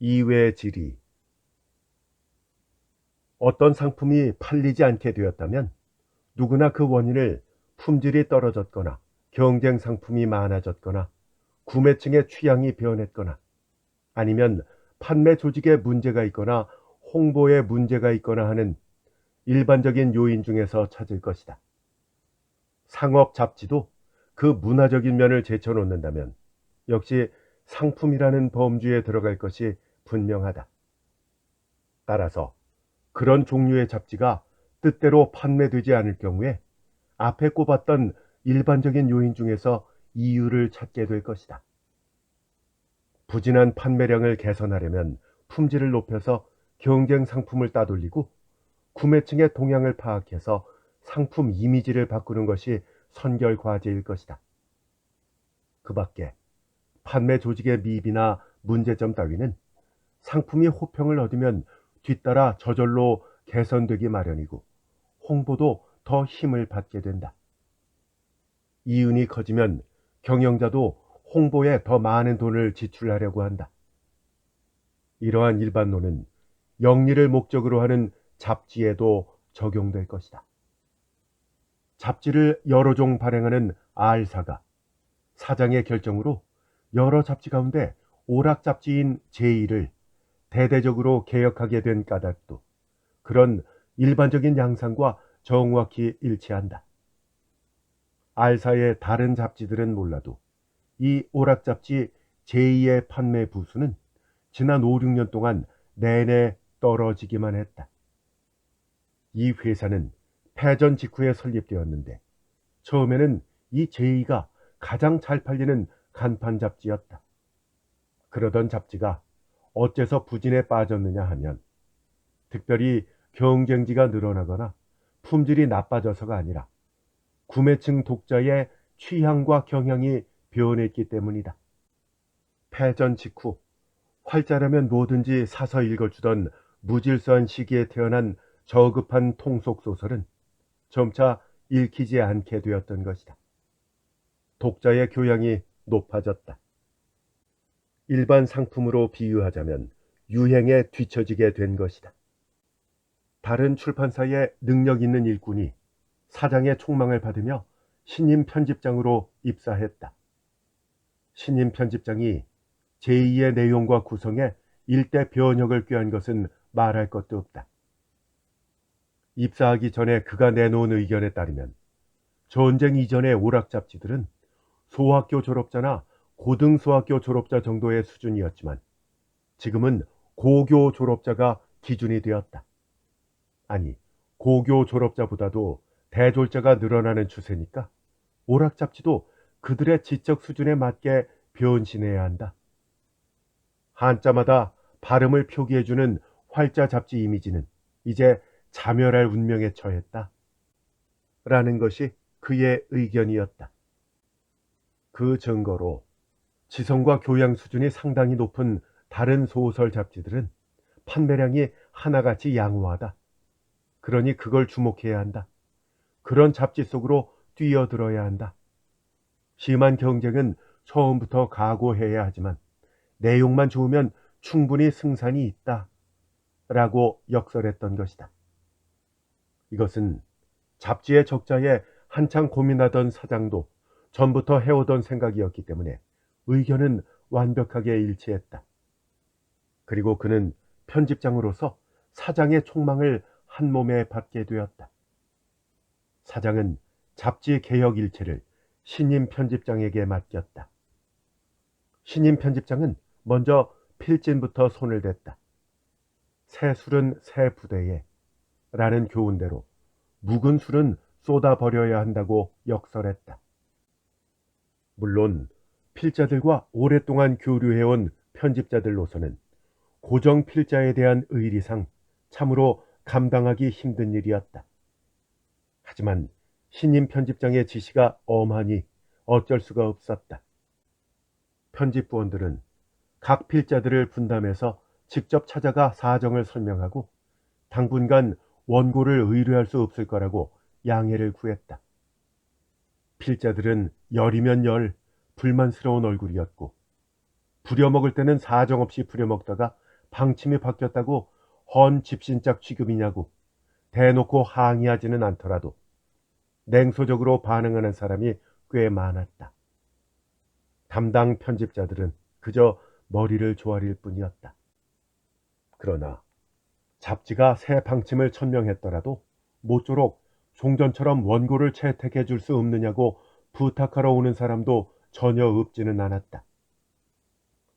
이외 질의. 어떤 상품이 팔리지 않게 되었다면 누구나 그 원인을 품질이 떨어졌거나 경쟁 상품이 많아졌거나 구매층의 취향이 변했거나 아니면 판매 조직에 문제가 있거나 홍보에 문제가 있거나 하는 일반적인 요인 중에서 찾을 것이다. 상업 잡지도 그 문화적인 면을 제쳐놓는다면 역시 상품이라는 범주에 들어갈 것이 분명하다. 따라서 그런 종류의 잡지가 뜻대로 판매되지 않을 경우에 앞에 꼽았던 일반적인 요인 중에서 이유를 찾게 될 것이다. 부진한 판매량을 개선하려면 품질을 높여서 경쟁 상품을 따돌리고 구매층의 동향을 파악해서 상품 이미지를 바꾸는 것이 선결 과제일 것이다. 그 밖에 판매 조직의 미비나 문제점 따위는 상품이 호평을 얻으면 뒤따라 저절로 개선되기 마련이고 홍보도 더 힘을 받게 된다. 이윤이 커지면 경영자도 홍보에 더 많은 돈을 지출하려고 한다. 이러한 일반론은 영리를 목적으로 하는 잡지에도 적용될 것이다. 잡지를 여러 종 발행하는 R사가 사장의 결정으로 여러 잡지 가운데 오락잡지인 제1을 대대적으로 개혁하게 된 까닭도 그런 일반적인 양상과 정확히 일치한다. R사의 다른 잡지들은 몰라도 이 오락잡지 제2의 판매 부수는 지난 5, 6년 동안 내내 떨어지기만 했다. 이 회사는 패전 직후에 설립되었는데 처음에는 이 제2가 가장 잘 팔리는 간판 잡지였다. 그러던 잡지가 어째서 부진에 빠졌느냐 하면 특별히 경쟁지가 늘어나거나 품질이 나빠져서가 아니라 구매층 독자의 취향과 경향이 변했기 때문이다. 패전 직후 활자라면 뭐든지 사서 읽어주던 무질서한 시기에 태어난 저급한 통속소설은 점차 읽히지 않게 되었던 것이다. 독자의 교양이 높아졌다. 일반 상품으로 비유하자면 유행에 뒤처지게 된 것이다. 다른 출판사의 능력 있는 일꾼이 사장의 촉망을 받으며 신임 편집장으로 입사했다. 신임 편집장이 제2의 내용과 구성에 일대 변혁을 꾀한 것은 말할 것도 없다. 입사하기 전에 그가 내놓은 의견에 따르면 전쟁 이전의 오락 잡지들은 소학교 졸업자나 고등소학교 졸업자 정도의 수준이었지만 지금은 고교 졸업자가 기준이 되었다. 아니, 고교 졸업자보다도 대졸자가 늘어나는 추세니까 오락 잡지도 그들의 지적 수준에 맞게 변신해야 한다. 한자마다 발음을 표기해주는 활자 잡지 이미지는 이제 자멸할 운명에 처했다. 라는 것이 그의 의견이었다. 그 증거로 지성과 교양 수준이 상당히 높은 다른 소설 잡지들은 판매량이 하나같이 양호하다. 그러니 그걸 주목해야 한다. 그런 잡지 속으로 뛰어들어야 한다. 심한 경쟁은 처음부터 각오해야 하지만 내용만 좋으면 충분히 승산이 있다. 라고 역설했던 것이다. 이것은 잡지의 적자에 한창 고민하던 사장도 전부터 해오던 생각이었기 때문에 의견은 완벽하게 일치했다. 그리고 그는 편집장으로서 사장의 촉망을 한 몸에 받게 되었다. 사장은 잡지 개혁 일체를 신임 편집장에게 맡겼다. 신임 편집장은 먼저 필진부터 손을 댔다. 새 술은 새 부대에 라는 교훈대로 묵은 술은 쏟아버려야 한다고 역설했다. 물론 필자들과 오랫동안 교류해온 편집자들로서는 고정 필자에 대한 의리상 참으로 감당하기 힘든 일이었다. 하지만 신임 편집장의 지시가 엄하니 어쩔 수가 없었다. 편집부원들은 각 필자들을 분담해서 직접 찾아가 사정을 설명하고 당분간 원고를 의뢰할 수 없을 거라고 양해를 구했다. 필자들은 열이면 열 불만스러운 얼굴이었고 부려먹을 때는 사정없이 부려먹다가 방침이 바뀌었다고 헌 집신짝 취급이냐고 대놓고 항의하지는 않더라도 냉소적으로 반응하는 사람이 꽤 많았다. 담당 편집자들은 그저 머리를 조아릴 뿐이었다. 그러나 잡지가 새 방침을 천명했더라도 모쪼록 종전처럼 원고를 채택해 줄 수 없느냐고 부탁하러 오는 사람도 전혀 없지는 않았다.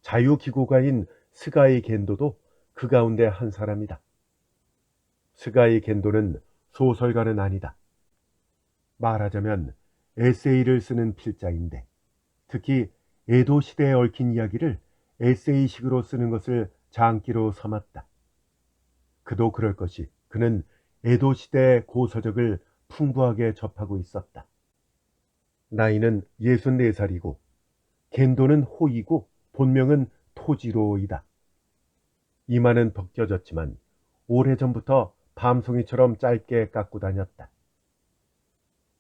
자유기고가인 스가이 겐도도 그 가운데 한 사람이다. 스가이 겐도는 소설가는 아니다. 말하자면 에세이를 쓰는 필자인데 특히 에도 시대에 얽힌 이야기를 에세이식으로 쓰는 것을 장기로 삼았다. 그도 그럴 것이 그는 에도 시대의 고서적을 풍부하게 접하고 있었다. 나이는 64살이고 겐도는 호이고 본명은 토지로이다. 이마는 벗겨졌지만 오래전부터 밤송이처럼 짧게 깎고 다녔다.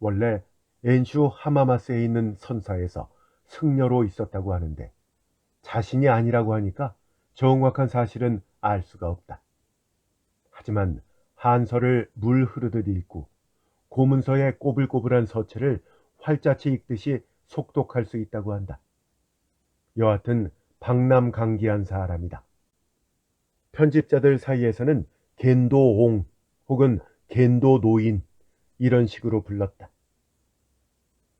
원래 엔슈 하마마스에 있는 선사에서 승려로 있었다고 하는데 자신이 아니라고 하니까 정확한 사실은 알 수가 없다. 하지만 한서를 물 흐르듯 읽고 고문서의 꼬불꼬불한 서체를 활자치 읽듯이 속독할 수 있다고 한다. 여하튼 박람강기한 사람이다. 편집자들 사이에서는 겐도옹 혹은 겐도노인 이런 식으로 불렀다.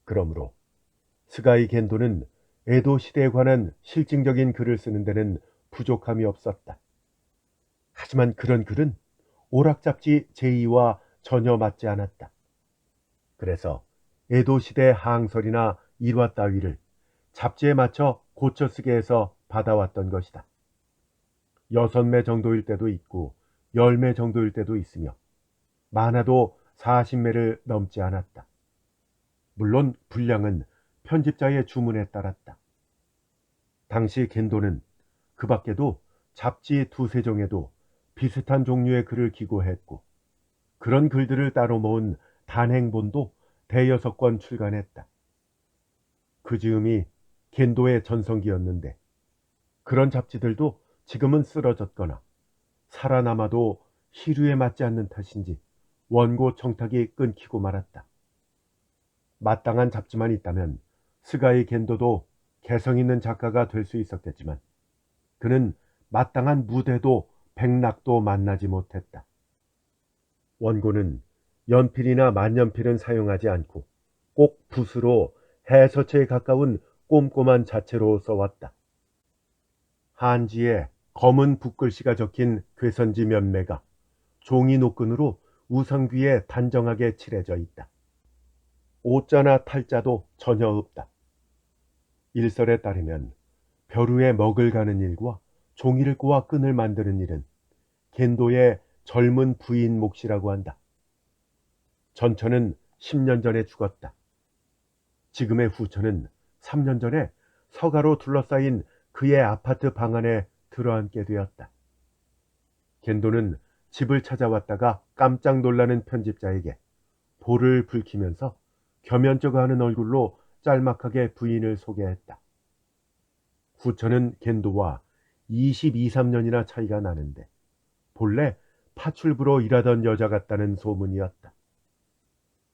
그러므로 스가이 겐도는 에도 시대에 관한 실증적인 글을 쓰는 데는 부족함이 없었다. 하지만 그런 글은 오락잡지 제2와 전혀 맞지 않았다. 그래서 에도 시대 항설이나 일화 따위를 잡지에 맞춰 고쳐 쓰게 해서 받아왔던 것이다. 6매 정도일 때도 있고 10매 정도일 때도 있으며 많아도 40매를 넘지 않았다. 물론 분량은 편집자의 주문에 따랐다. 당시 겐도는 그 밖에도 잡지 2~3종에도 비슷한 종류의 글을 기고했고 그런 글들을 따로 모은 단행본도 대여섯 권 출간했다. 그 즈음이 겐도의 전성기였는데 그런 잡지들도 지금은 쓰러졌거나 살아남아도 시류에 맞지 않는 탓인지 원고 청탁이 끊기고 말았다. 마땅한 잡지만 있다면 스가이 겐도도 개성 있는 작가가 될 수 있었겠지만 그는 마땅한 무대도 백락도 만나지 못했다. 원고는 연필이나 만년필은 사용하지 않고 꼭 붓으로 해서체에 가까운 꼼꼼한 자체로 써왔다. 한지에 검은 붓글씨가 적힌 괴선지 몇 매가 종이 노끈으로 우상귀에 단정하게 칠해져 있다. 오자나 탈자도 전혀 없다. 일설에 따르면 벼루에 먹을 가는 일과 종이를 꼬아 끈을 만드는 일은 겐도의 젊은 부인 몫이라고 한다. 전처는 10년 전에 죽었다. 지금의 후처는 3년 전에 서가로 둘러싸인 그의 아파트 방 안에 들어앉게 되었다. 겐도는 집을 찾아왔다가 깜짝 놀라는 편집자에게 볼을 붉히면서 겸연쩍어하는 얼굴로 짤막하게 부인을 소개했다. 후처는 겐도와 22~23년이나 차이가 나는데 본래 파출부로 일하던 여자 같다는 소문이었다.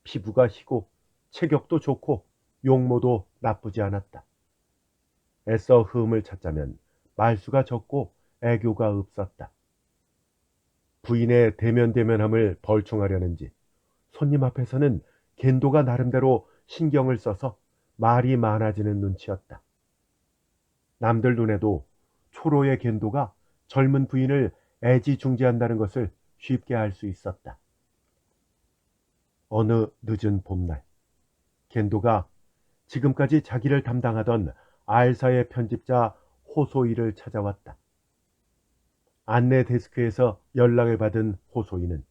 피부가 희고 체격도 좋고 용모도 나쁘지 않았다. 애써 흠을 찾자면 말수가 적고 애교가 없었다. 부인의 대면대면함을 벌충하려는지 손님 앞에서는 겐도가 나름대로 신경을 써서 말이 많아지는 눈치였다. 남들 눈에도 초로의 겐도가 젊은 부인을 애지중지한다는 것을 쉽게 알 수 있었다. 어느 늦은 봄날, 겐도가 지금까지 자기를 담당하던 알사의 편집자 호소이를 찾아왔다. 안내 데스크에서 연락을 받은 호소이는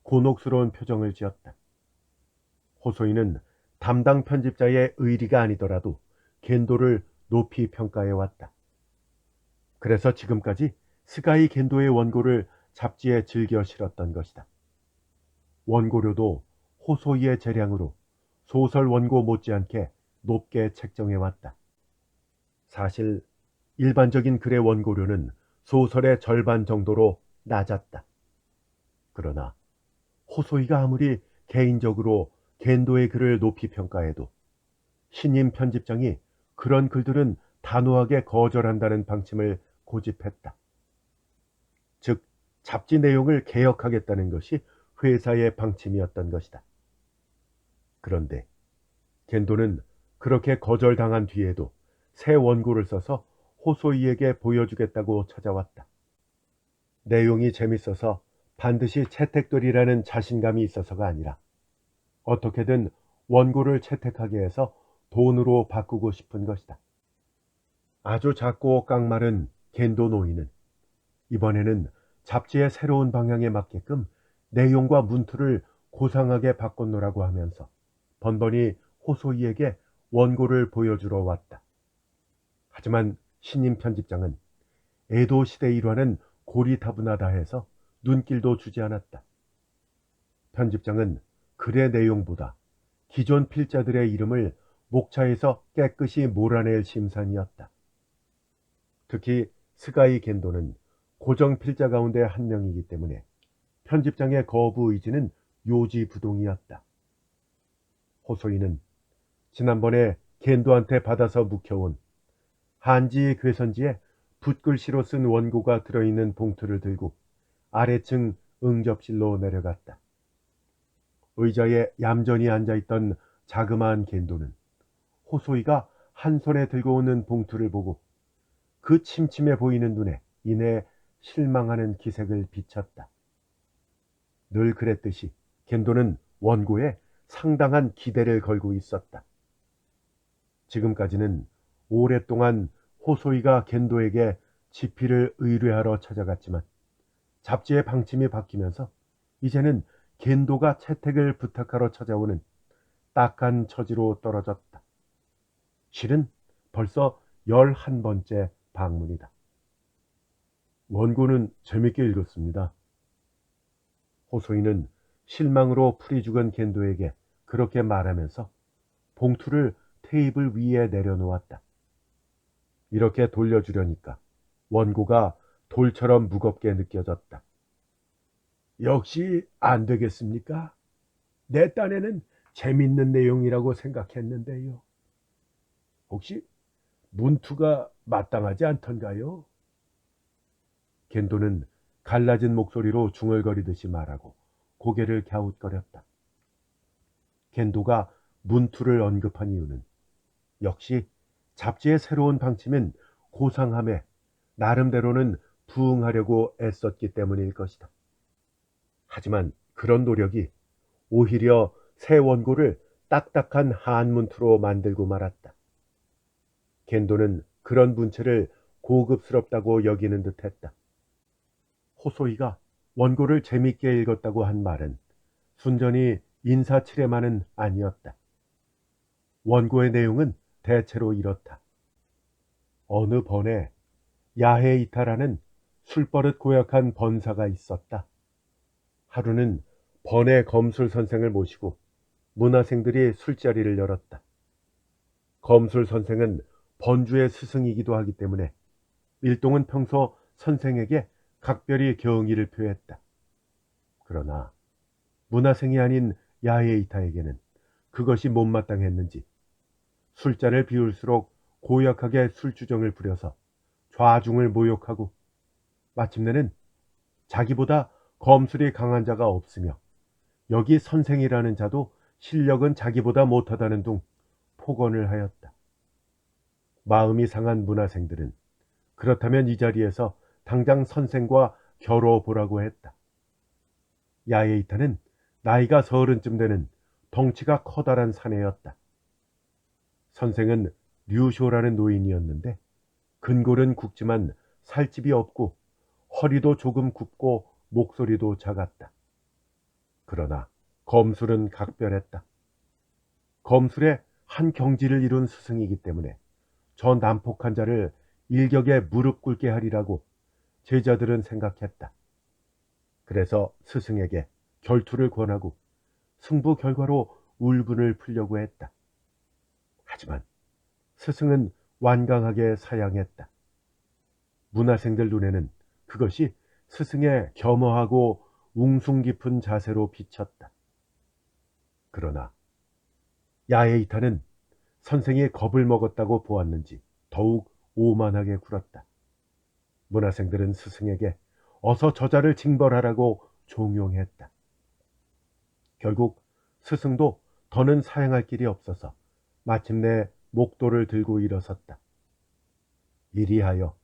곤혹스러운 표정을 지었다. 호소이는 담당 편집자의 의리가 아니더라도 겐도를 높이 평가해왔다. 그래서 지금까지 스가이 겐도의 원고를 잡지에 즐겨 실었던 것이다. 원고료도 호소이의 재량으로 소설 원고 못지않게 높게 책정해왔다. 사실 일반적인 글의 원고료는 소설의 절반 정도로 낮았다. 그러나 호소이가 아무리 개인적으로 겐도의 글을 높이 평가해도 신임 편집장이 그런 글들은 단호하게 거절한다는 방침을 고집했다. 즉, 잡지 내용을 개혁하겠다는 것이 회사의 방침이었던 것이다. 그런데 겐도는 그렇게 거절당한 뒤에도 새 원고를 써서 호소이에게 보여주겠다고 찾아왔다. 내용이 재밌어서 반드시 채택되리라는 자신감이 있어서가 아니라 어떻게든 원고를 채택하게 해서 돈으로 바꾸고 싶은 것이다. 아주 작고 깡마른 겐도 노인은 이번에는 잡지의 새로운 방향에 맞게끔 내용과 문투를 고상하게 바꿔놓으라고 하면서 번번이 호소이에게 원고를 보여주러 왔다. 하지만 신임 편집장은 에도 시대 일화는 고리타분하다 해서 눈길도 주지 않았다. 편집장은 글의 내용보다 기존 필자들의 이름을 목차에서 깨끗이 몰아낼 심산이었다. 특히 스가이 겐도는 고정 필자 가운데 한 명이기 때문에 편집장의 거부 의지는 요지부동이었다. 호소이는 지난번에 겐도한테 받아서 묵혀온 한지 괴선지에 붓글씨로 쓴 원고가 들어있는 봉투를 들고 아래층 응접실로 내려갔다. 의자에 얌전히 앉아있던 자그마한 겐도는 호소이가 한 손에 들고 오는 봉투를 보고 그 침침해 보이는 눈에 이내 실망하는 기색을 비쳤다. 늘 그랬듯이 겐도는 원고에 상당한 기대를 걸고 있었다. 지금까지는 오랫동안 호소이가 겐도에게 집필을 의뢰하러 찾아갔지만 잡지의 방침이 바뀌면서 이제는 겐도가 채택을 부탁하러 찾아오는 딱한 처지로 떨어졌다. 실은 벌써 11번째 방문이다. 원고는 재밌게 읽었습니다. 호소이는 실망으로 풀이 죽은 겐도에게 그렇게 말하면서 봉투를 테이블 위에 내려놓았다. 이렇게 돌려주려니까 원고가 돌처럼 무겁게 느껴졌다. 역시 안 되겠습니까? 내 딴에는 재밌는 내용이라고 생각했는데요. 혹시 문투가 마땅하지 않던가요? 겐도는 갈라진 목소리로 중얼거리듯이 말하고 고개를 갸웃거렸다. 겐도가 문투를 언급한 이유는 역시 잡지의 새로운 방침인 고상함에 나름대로는 부응하려고 애썼기 때문일 것이다. 하지만 그런 노력이 오히려 새 원고를 딱딱한 한문투로 만들고 말았다. 겐도는 그런 문체를 고급스럽다고 여기는 듯했다. 호소이가 원고를 재밌게 읽었다고 한 말은 순전히 인사치레만은 아니었다. 원고의 내용은 대체로 이렇다. 어느 번에 야해 이타라는 술버릇 고약한 번사가 있었다. 하루는 번의 검술 선생을 모시고 문화생들이 술자리를 열었다. 검술 선생은 번주의 스승이기도 하기 때문에 일동은 평소 선생에게 각별히 경의를 표했다. 그러나 문화생이 아닌 야해 이타에게는 그것이 못마땅했는지 술잔을 비울수록 고약하게 술주정을 부려서 좌중을 모욕하고 마침내는 자기보다 검술이 강한 자가 없으며 여기 선생이라는 자도 실력은 자기보다 못하다는 둥 폭언을 하였다. 마음이 상한 문화생들은 그렇다면 이 자리에서 당장 선생과 겨뤄보라고 했다. 야에이타는 나이가 30쯤 되는 덩치가 커다란 사내였다. 선생은 류쇼라는 노인이었는데 근골은 굵지만 살집이 없고 허리도 조금 굽고 목소리도 작았다. 그러나 검술은 각별했다. 검술에 한 경지를 이룬 스승이기 때문에 저 난폭한 자를 일격에 무릎 꿇게 하리라고 제자들은 생각했다. 그래서 스승에게 결투를 권하고 승부 결과로 울분을 풀려고 했다. 하지만 스승은 완강하게 사양했다. 문화생들 눈에는 그것이 스승의 겸허하고 웅숭 깊은 자세로 비쳤다. 그러나 야에이타는 선생이 겁을 먹었다고 보았는지 더욱 오만하게 굴었다. 문화생들은 스승에게 어서 저자를 징벌하라고 종용했다. 결국 스승도 더는 사양할 길이 없어서 마침내 목도를 들고 일어섰다. 이리하여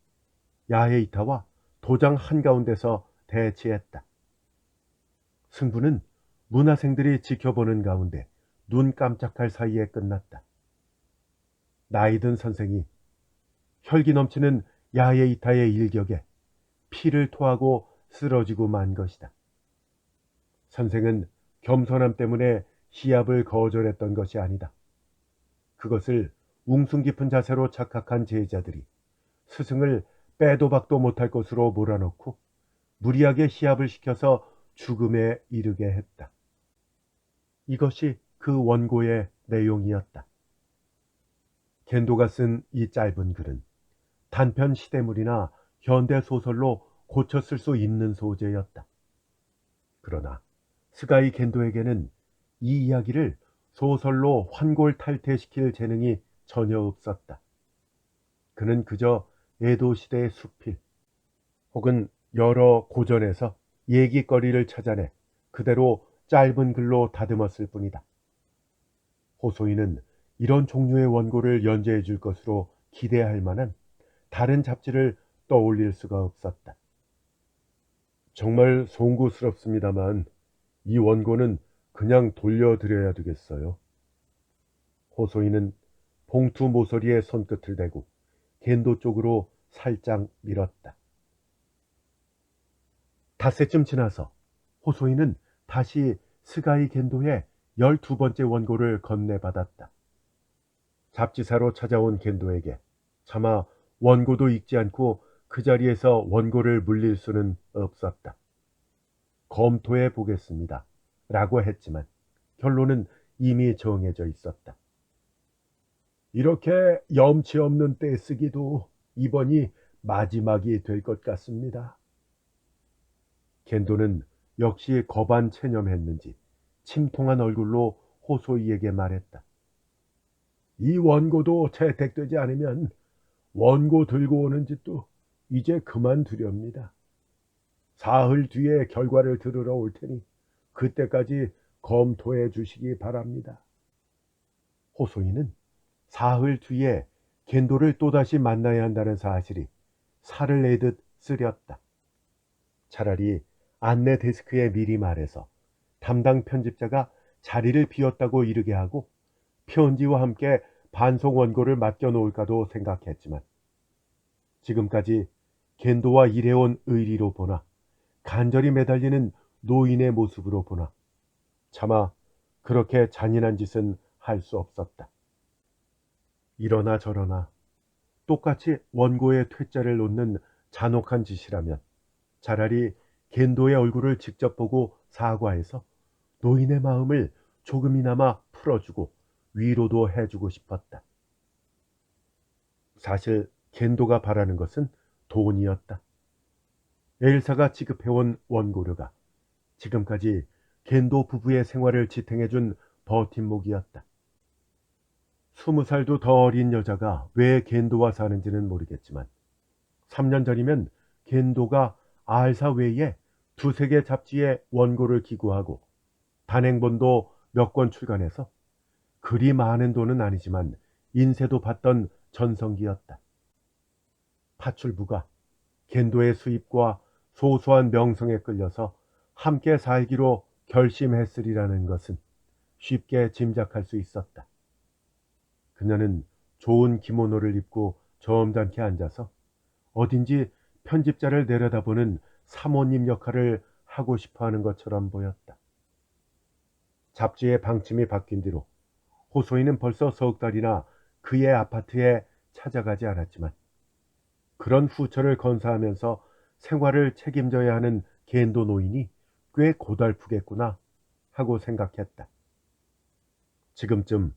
야에이타와 도장 한가운데서 대치했다. 승부는 문화생들이 지켜보는 가운데 눈 깜짝할 사이에 끝났다. 나이든 선생이 혈기 넘치는 야에이타의 일격에 피를 토하고 쓰러지고 만 것이다. 선생은 겸손함 때문에 시합을 거절했던 것이 아니다. 그것을 웅숭 깊은 자세로 착각한 제자들이 스승을 빼도 박도 못할 것으로 몰아넣고 무리하게 시합을 시켜서 죽음에 이르게 했다. 이것이 그 원고의 내용이었다. 겐도가 쓴 이 짧은 글은 단편 시대물이나 현대 소설로 고쳐 쓸 수 있는 소재였다. 그러나 스가이 겐도에게는 이 이야기를 소설로 환골탈태시킬 재능이 전혀 없었다. 그는 그저 에도 시대의 수필 혹은 여러 고전에서 얘기거리를 찾아내 그대로 짧은 글로 다듬었을 뿐이다. 호소인은 이런 종류의 원고를 연재해 줄 것으로 기대할 만한 다른 잡지를 떠올릴 수가 없었다. 정말 송구스럽습니다만 이 원고는 그냥 돌려드려야 되겠어요. 호소인은 봉투 모서리에 손끝을 대고 겐도 쪽으로 살짝 밀었다. 닷새쯤 지나서 호소인은 다시 스가이 겐도의 12번째 원고를 건네받았다. 잡지사로 찾아온 겐도에게 차마 원고도 읽지 않고 그 자리에서 원고를 물릴 수는 없었다. 검토해 보겠습니다. 라고 했지만 결론은 이미 정해져 있었다. 이렇게 염치 없는 떼쓰기도 이번이 마지막이 될 것 같습니다. 겐도는 역시 거반 체념했는지 침통한 얼굴로 호소이에게 말했다. 이 원고도 채택되지 않으면 원고 들고 오는 짓도 이제 그만두렵니다. 사흘 뒤에 결과를 들으러 올 테니 그때까지 검토해 주시기 바랍니다. 호소이는 사흘 뒤에 겐도를 또다시 만나야 한다는 사실이 살을 내듯 쓰렸다. 차라리 안내 데스크에 미리 말해서 담당 편집자가 자리를 비웠다고 이르게 하고 편지와 함께 반송 원고를 맡겨놓을까도 생각했지만 지금까지 겐도와 일해온 의리로 보나 간절히 매달리는 노인의 모습으로 보나 차마 그렇게 잔인한 짓은 할 수 없었다. 이러나 저러나 똑같이 원고의 퇴짜를 놓는 잔혹한 짓이라면 차라리 겐도의 얼굴을 직접 보고 사과해서 노인의 마음을 조금이나마 풀어주고 위로도 해주고 싶었다. 사실 겐도가 바라는 것은 돈이었다. 엘사가 지급해온 원고료가 지금까지 겐도 부부의 생활을 지탱해준 버팀목이었다. 20살도 더 어린 여자가 왜 겐도와 사는지는 모르겠지만 3년 전이면 겐도가 알사 외에 두세 개 잡지에 원고를 기고하고 단행본도 몇 권 출간해서 그리 많은 돈은 아니지만 인세도 받던 전성기였다. 파출부가 겐도의 수입과 소소한 명성에 끌려서 함께 살기로 결심했으리라는 것은 쉽게 짐작할 수 있었다. 그녀는 좋은 기모노를 입고 점잖게 앉아서 어딘지 편집자를 내려다보는 사모님 역할을 하고 싶어하는 것처럼 보였다. 잡지의 방침이 바뀐 뒤로 호소이는 벌써 석 달이나 그의 아파트에 찾아가지 않았지만 그런 후처를 건사하면서 생활을 책임져야 하는 겐도 노인이 꽤 고달프겠구나 하고 생각했다. 지금쯤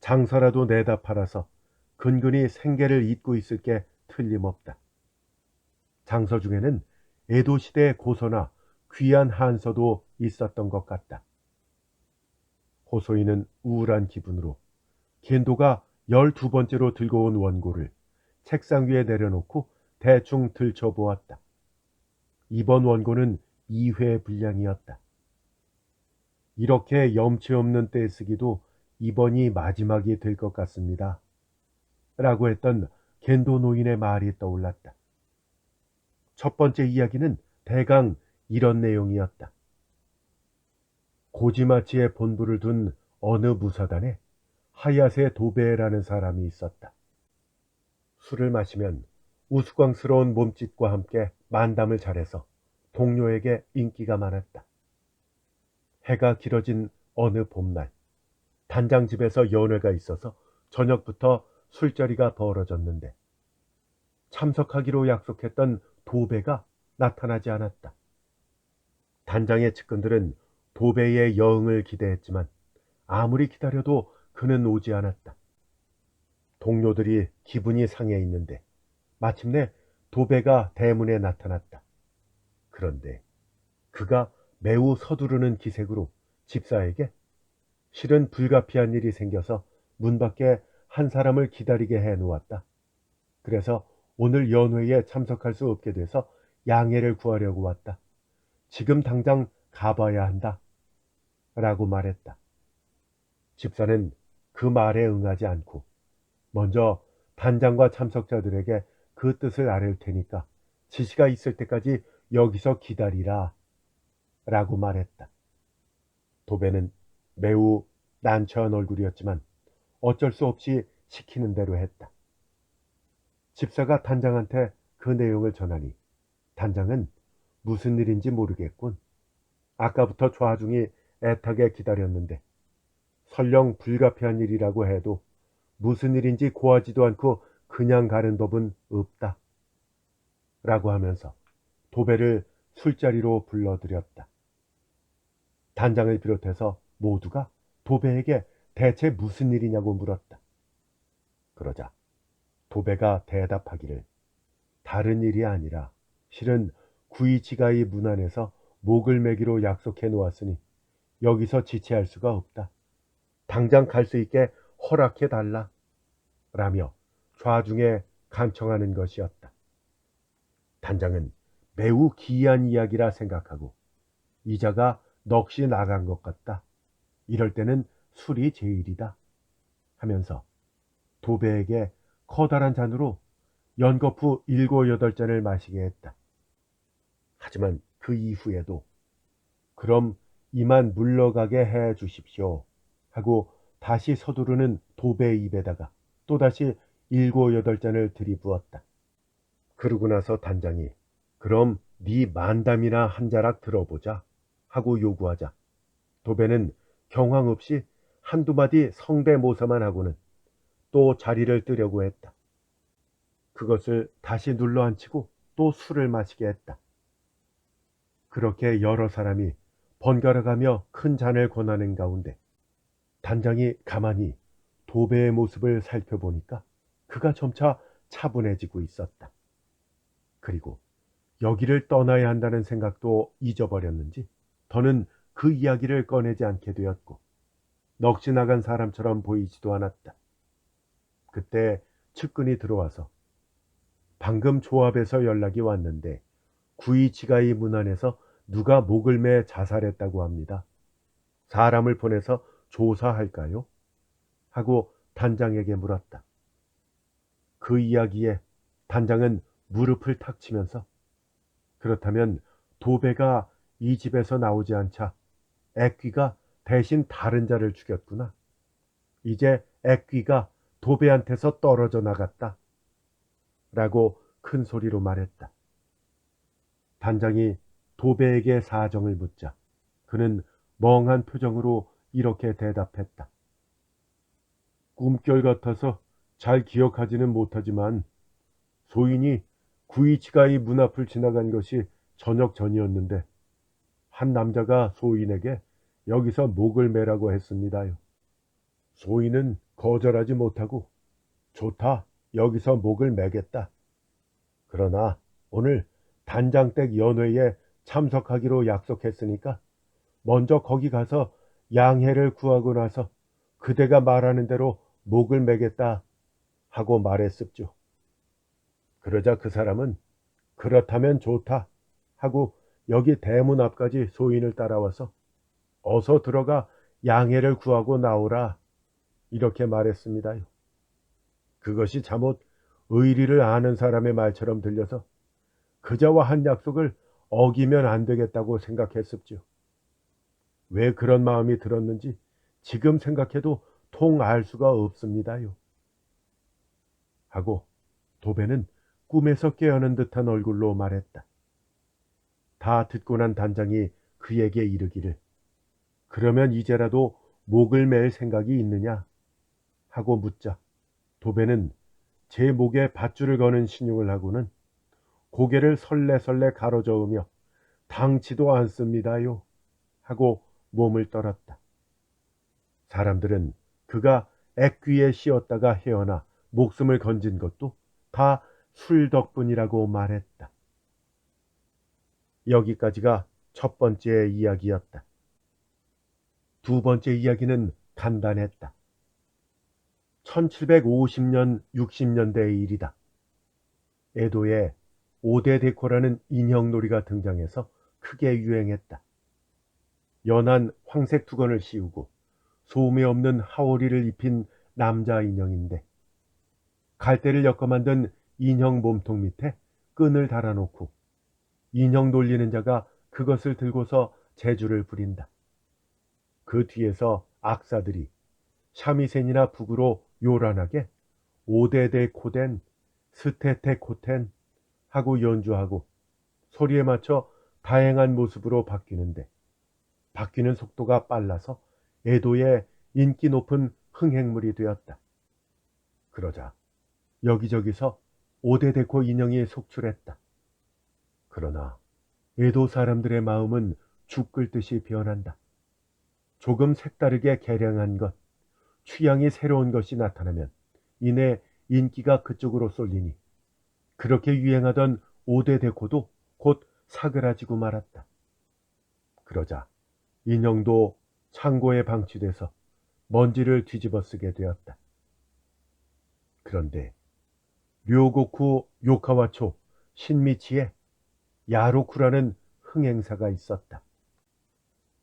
장사라도 내다 팔아서 근근히 생계를 잇고 있을 게 틀림없다. 장서 중에는 에도시대 고서나 귀한 한서도 있었던 것 같다. 호소인은 우울한 기분으로 겐도가 12번째로 들고 온 원고를 책상 위에 내려놓고 대충 들춰보았다. 이번 원고는 2회 분량이었다. 이렇게 염치 없는 떼쓰기도 이번이 마지막이 될 것 같습니다. 라고 했던 겐도 노인의 말이 떠올랐다. 첫 번째 이야기는 대강 이런 내용이었다. 고지마치에 본부를 둔 어느 무사단에 하야세 도베라는 사람이 있었다. 술을 마시면 우스꽝스러운 몸짓과 함께 만담을 잘해서 동료에게 인기가 많았다. 해가 길어진 어느 봄날, 단장집에서 연회가 있어서 저녁부터 술자리가 벌어졌는데 참석하기로 약속했던 도배가 나타나지 않았다. 단장의 측근들은 도배의 여응을 기대했지만 아무리 기다려도 그는 오지 않았다. 동료들이 기분이 상해 있는데 마침내 도배가 대문에 나타났다. 그런데 그가 매우 서두르는 기색으로 집사에게 실은 불가피한 일이 생겨서 문 밖에 한 사람을 기다리게 해놓았다. 그래서 오늘 연회에 참석할 수 없게 돼서 양해를 구하려고 왔다. 지금 당장 가봐야 한다. 라고 말했다. 집사는 그 말에 응하지 않고 먼저 단장과 참석자들에게 그 뜻을 아뢰올 테니까 지시가 있을 때까지 여기서 기다리라. 라고 말했다. 도배는 매우 난처한 얼굴이었지만 어쩔 수 없이 시키는 대로 했다. 집사가 단장한테 그 내용을 전하니 단장은 무슨 일인지 모르겠군. 아까부터 좌중이 애타게 기다렸는데 설령 불가피한 일이라고 해도 무슨 일인지 고하지도 않고 그냥 가는 법은 없다. 라고 하면서 도배를 술자리로 불러들였다. 단장을 비롯해서 모두가 도배에게 대체 무슨 일이냐고 물었다. 그러자 도배가 대답하기를 다른 일이 아니라 실은 구이치가이 문 안에서 목을 매기로 약속해 놓았으니 여기서 지체할 수가 없다. 당장 갈 수 있게 허락해 달라. 라며 좌중에 간청하는 것이었다. 단장은 매우 기이한 이야기라 생각하고 이자가 넋이 나간 것 같다. 이럴 때는 술이 제일이다. 하면서 도배에게 커다란 잔으로 연거푸 7, 8잔을 마시게 했다. 하지만 그 이후에도 그럼 이만 물러가게 해 주십시오 하고 다시 서두르는 도배 입에다가 또다시 7, 8잔을 들이부었다. 그러고 나서 단장이 그럼 네 만담이나 한 자락 들어보자 하고 요구하자 도배는 경황 없이 한두 마디 성대모사만 하고는 또 자리를 뜨려고 했다. 그것을 다시 눌러앉히고 또 술을 마시게 했다. 그렇게 여러 사람이 번갈아가며 큰 잔을 권하는 가운데 단장이 가만히 도배의 모습을 살펴보니까 그가 점차 차분해지고 있었다. 그리고 여기를 떠나야 한다는 생각도 잊어버렸는지 더는 그 이야기를 꺼내지 않게 되었고 넋이 나간 사람처럼 보이지도 않았다. 그때 측근이 들어와서 방금 조합에서 연락이 왔는데 구이치가이 문 안에서 누가 목을 매 자살했다고 합니다. 사람을 보내서 조사할까요? 하고 단장에게 물었다. 그 이야기에 단장은 무릎을 탁 치면서 그렇다면 도배가 이 집에서 나오지 않자 액귀가 대신 다른 자를 죽였구나. 이제 액귀가 도배한테서 떨어져 나갔다. 라고 큰 소리로 말했다. 단장이 도배에게 사정을 묻자 그는 멍한 표정으로 이렇게 대답했다. 꿈결 같아서 잘 기억하지는 못하지만 소인이 구이치가이 문 앞을 지나간 것이 저녁 전이었는데 한 남자가 소인에게 여기서 목을 매라고 했습니다요. 소인은 거절하지 못하고 좋다, 여기서 목을 매겠다. 그러나 오늘 단장댁 연회에 참석하기로 약속했으니까 먼저 거기 가서 양해를 구하고 나서 그대가 말하는 대로 목을 매겠다 하고 말했습죠. 그러자 그 사람은 그렇다면 좋다 하고 여기 대문 앞까지 소인을 따라와서 어서 들어가 양해를 구하고 나오라 이렇게 말했습니다요. 그것이 잘못 의리를 아는 사람의 말처럼 들려서 그자와 한 약속을 어기면 안 되겠다고 생각했습죠. 왜 그런 마음이 들었는지 지금 생각해도 통 알 수가 없습니다요. 하고 도배는 꿈에서 깨어난 듯한 얼굴로 말했다. 다 듣고 난 단장이 그에게 이르기를 그러면 이제라도 목을 맬 생각이 있느냐 하고 묻자 도배는 제 목에 밧줄을 거는 신용을 하고는 고개를 설레설레 가로저으며 당치도 않습니다요 하고 몸을 떨었다. 사람들은 그가 액귀에 씌었다가 헤어나 목숨을 건진 것도 다 술 덕분이라고 말했다. 여기까지가 첫 번째 이야기였다. 두 번째 이야기는 간단했다. 1750년 60년대의 일이다. 에도에 오데데코라는 인형놀이가 등장해서 크게 유행했다. 연한 황색 두건을 씌우고 소매 없는 하오리를 입힌 남자 인형인데 갈대를 엮어 만든 인형 몸통 밑에 끈을 달아놓고 인형 놀리는 자가 그것을 들고서 재주를 부린다. 그 뒤에서 악사들이 삼味線이나 북으로 요란하게 오데데코덴, 스테테코텐 하고 연주하고 소리에 맞춰 다양한 모습으로 바뀌는데 바뀌는 속도가 빨라서 에도의 인기 높은 흥행물이 되었다. 그러자 여기저기서 오데데코 인형이 속출했다. 그러나 에도 사람들의 마음은 죽 끓듯이 변한다. 조금 색다르게 개량한 것, 취향이 새로운 것이 나타나면 이내 인기가 그쪽으로 쏠리니 그렇게 유행하던 오데데코도 곧 사그라지고 말았다. 그러자 인형도 창고에 방치돼서 먼지를 뒤집어 쓰게 되었다. 그런데 료고쿠 요카와초 신미치에 야로쿠라는 흥행사가 있었다.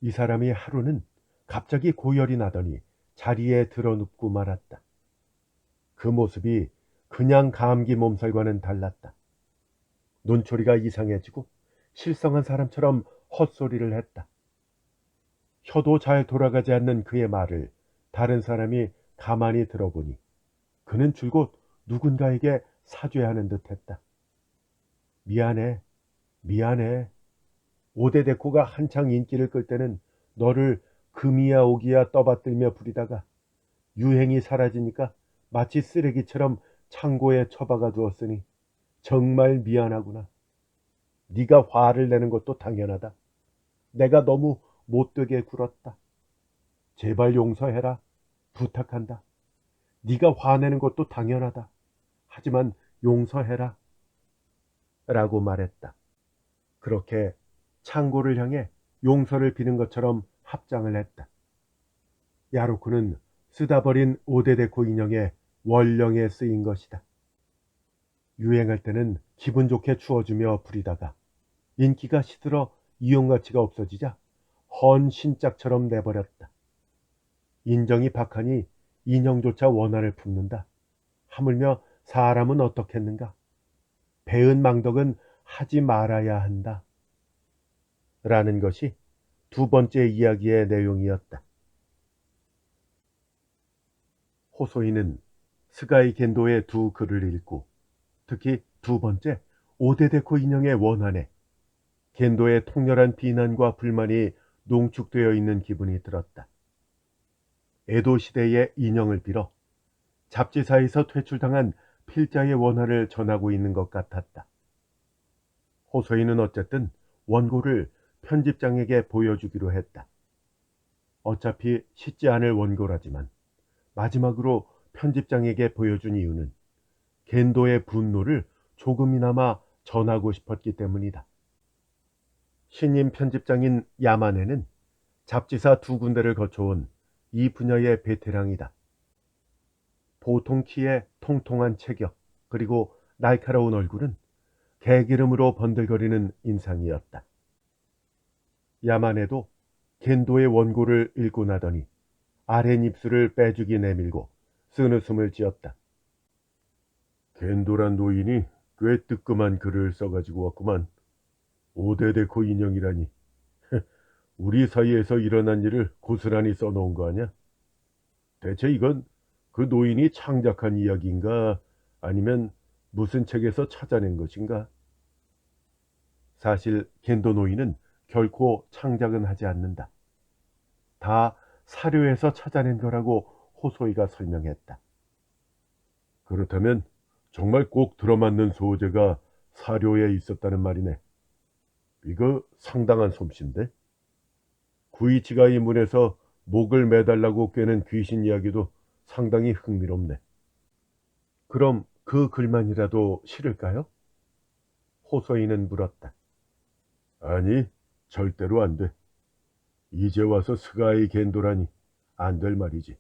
이 사람이 하루는 갑자기 고열이 나더니 자리에 드러눕고 말았다. 그 모습이 그냥 감기 몸살과는 달랐다. 눈초리가 이상해지고 실성한 사람처럼 헛소리를 했다. 혀도 잘 돌아가지 않는 그의 말을 다른 사람이 가만히 들어보니 그는 줄곧 누군가에게 사죄하는 듯했다. 미안해, 미안해. 오데데코가 한창 인기를 끌 때는 너를 금이야 오기야 떠받들며 부리다가 유행이 사라지니까 마치 쓰레기처럼 창고에 처박아 두었으니 정말 미안하구나. 네가 화를 내는 것도 당연하다. 내가 너무 못되게 굴었다. 제발 용서해라. 부탁한다. 네가 화내는 것도 당연하다. 하지만 용서해라. 라고 말했다. 그렇게 창고를 향해 용서를 비는 것처럼 합장을 했다. 야로쿠는 쓰다 버린 오데데코 인형의 원령에 쓰인 것이다. 유행할 때는 기분 좋게 추어주며 부리다가 인기가 시들어 이용가치가 없어지자 헌 신짝처럼 내버렸다. 인정이 박하니 인형조차 원한을 품는다. 하물며 사람은 어떻겠는가? 배은 망덕은 하지 말아야 한다. 라는 것이 두 번째 이야기의 내용이었다. 호소이는 스가이 겐도의 두 글을 읽고 특히 두 번째 오데데코 인형의 원한에 겐도의 통렬한 비난과 불만이 농축되어 있는 기분이 들었다. 에도 시대의 인형을 빌어 잡지사에서 퇴출당한 필자의 원한을 전하고 있는 것 같았다. 호소이는 어쨌든 원고를 편집장에게 보여주기로 했다. 어차피 씻지 않을 원고라지만 마지막으로 편집장에게 보여준 이유는 겐도의 분노를 조금이나마 전하고 싶었기 때문이다. 신임 편집장인 야마네는 잡지사 두 군데를 거쳐온 이 분야의 베테랑이다. 보통 키에 통통한 체격, 그리고 날카로운 얼굴은 개기름으로 번들거리는 인상이었다. 야마네도 겐도의 원고를 읽고 나더니 아랫입술을 빼주기 내밀고 쓴웃음을 지었다. 겐도란 노인이 꽤 뜨끔한 글을 써가지고 왔구만. 오데데코 인형이라니. 우리 사이에서 일어난 일을 고스란히 써놓은 거 아냐? 대체 이건 그 노인이 창작한 이야기인가? 아니면 무슨 책에서 찾아낸 것인가? 사실 겐도 노인은 결코 창작은 하지 않는다. 다 사료에서 찾아낸 거라고 호소이가 설명했다. 그렇다면 정말 꼭 들어맞는 소재가 사료에 있었다는 말이네. 이거 상당한 솜씨인데? 구이치가이 문에서 목을 매달라고 꿰는 귀신 이야기도 상당히 흥미롭네. 그럼 그 글만이라도 실을까요? 호소이는 물었다. 아니, 절대로 안 돼. 이제 와서 스가이 겐도라니 안 될 말이지.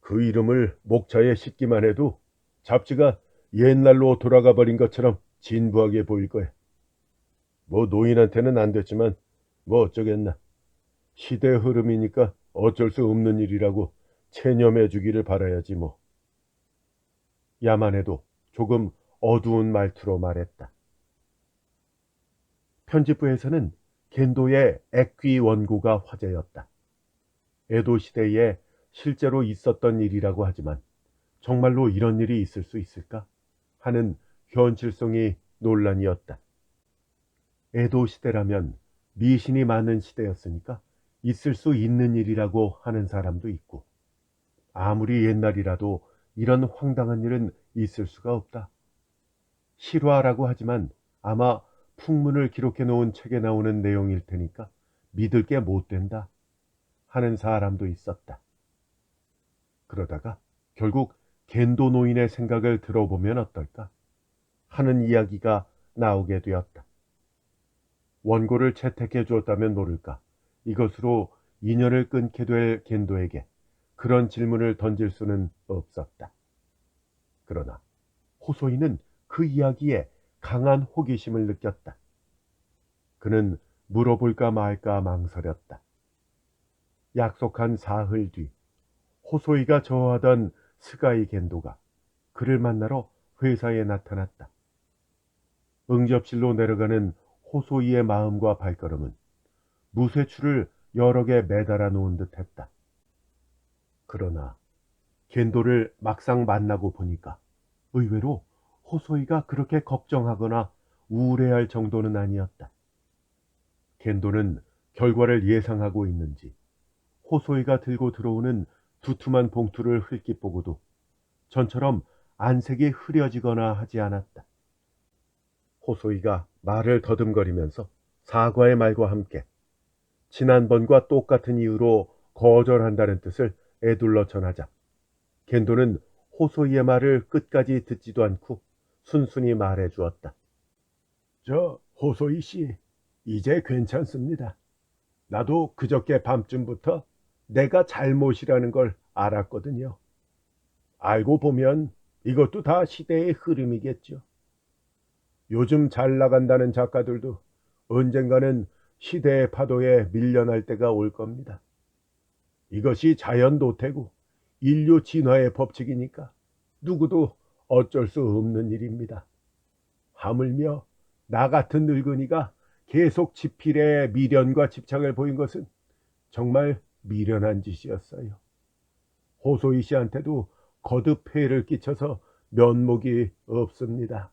그 이름을 목차에 싣기만 해도 잡지가 옛날로 돌아가 버린 것처럼 진부하게 보일 거야. 뭐 노인한테는 안 됐지만 뭐 어쩌겠나. 시대 흐름이니까 어쩔 수 없는 일이라고 체념해 주기를 바라야지 뭐. 야만해도 조금 어두운 말투로 말했다. 편집부에서는 겐도의 액귀 원고가 화제였다. 에도 시대에 실제로 있었던 일이라고 하지만 정말로 이런 일이 있을 수 있을까 하는 현실성이 논란이었다. 에도 시대라면 미신이 많은 시대였으니까 있을 수 있는 일이라고 하는 사람도 있고, 아무리 옛날이라도 이런 황당한 일은 있을 수가 없다. 실화라고 하지만 아마 풍문을 기록해 놓은 책에 나오는 내용일 테니까 믿을 게 못 된다 하는 사람도 있었다. 그러다가 결국 겐도 노인의 생각을 들어보면 어떨까 하는 이야기가 나오게 되었다. 원고를 채택해 주었다면 모를까 이것으로 인연을 끊게 될 겐도에게 그런 질문을 던질 수는 없었다. 그러나 호소이는 그 이야기에 강한 호기심을 느꼈다. 그는 물어볼까 말까 망설였다. 약속한 사흘 뒤 호소이가 저어하던 스가이 겐도가 그를 만나러 회사에 나타났다. 응접실로 내려가는 호소이의 마음과 발걸음은 무쇠추를 여러 개 매달아 놓은 듯 했다. 그러나 겐도를 막상 만나고 보니까 의외로 호소이가 그렇게 걱정하거나 우울해할 정도는 아니었다. 겐도는 결과를 예상하고 있는지 호소이가 들고 들어오는 두툼한 봉투를 흘낏 보고도 전처럼 안색이 흐려지거나 하지 않았다. 호소이가 말을 더듬거리면서 사과의 말과 함께 지난번과 똑같은 이유로 거절한다는 뜻을 에둘러 전하자 겐도는 호소이의 말을 끝까지 듣지도 않고 순순히 말해 주었다. 저 호소이 씨, 이제 괜찮습니다. 나도 그저께 밤쯤부터 내가 잘못이라는 걸 알았거든요. 알고 보면 이것도 다 시대의 흐름이겠죠. 요즘 잘 나간다는 작가들도 언젠가는 시대의 파도에 밀려날 때가 올 겁니다. 이것이 자연 도태고 인류 진화의 법칙이니까 누구도 어쩔 수 없는 일입니다. 하물며 나 같은 늙은이가 계속 지필에 미련과 집착을 보인 것은 정말 미련한 짓이었어요. 호소이 씨한테도 거듭 폐해를 끼쳐서 면목이 없습니다.